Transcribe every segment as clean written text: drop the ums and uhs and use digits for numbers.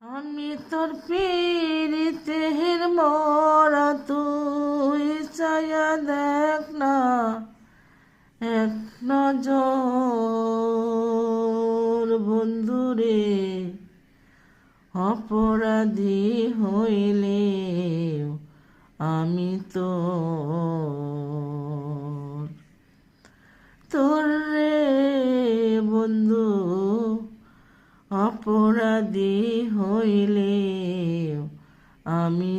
আমি তোর পীড়িতের মরা, তুই চায়া দেখ না এক নজর। বন্ধুরে অপরাধী হইলে আমি তোর রে বন্ধু, অপরাধী হইলে আমি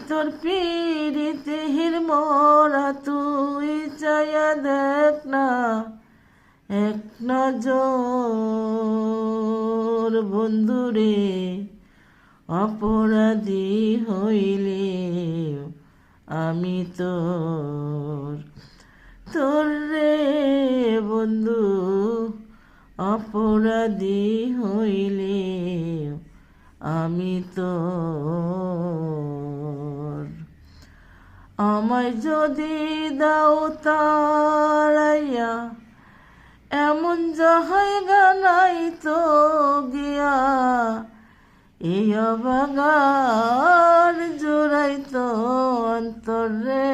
তোর পীড়িতের মরা, তুই চায়া দেখ না এক নজর। বন্ধুরে অপরাধী হইলে আমি তোর রে বন্ধু, অপরাধী হইলে আমি আমায় যদি দাও তাড়াইয়া এমন জায়গা নাই তো গিয়া, এই অবাগার জোড়াই তো অন্তর রে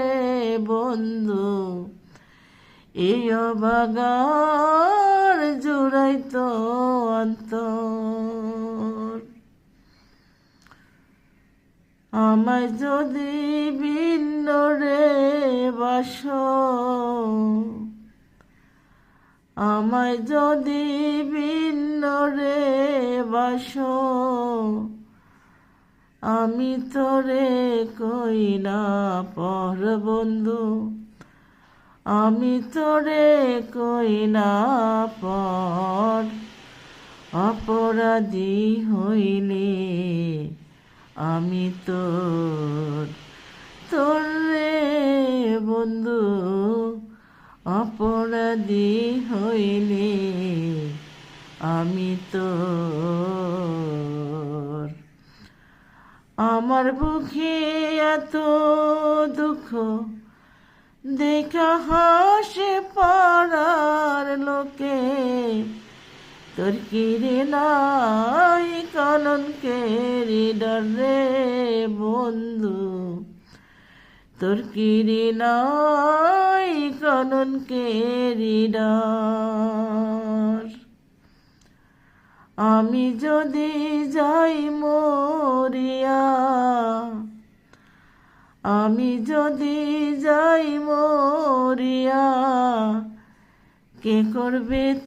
বন্ধু, এই অবাগার জোড়াই তো অন্তর। আমায় যদি ভিন্ন রে বাসো, আমায় যদি ভিন্ন রে বাসো, আমি তোরে কই না পর বন্ধু, আমি তোরে কই না পর। অপরাধী হইলে আমি তোর রে বন্ধু, অপরাধী হইলে আমি আমার বুকে এত দুঃখ দেখা হাসে পাড়ার লোকে, তোর কিরে নাই কলঙ্কের ডর রে বন্ধু, তোর কিরে নাই কলঙ্কের ডর। আমি যদি যাই মরিয়া, আমি যদি যাই মরিয়া, কে করবে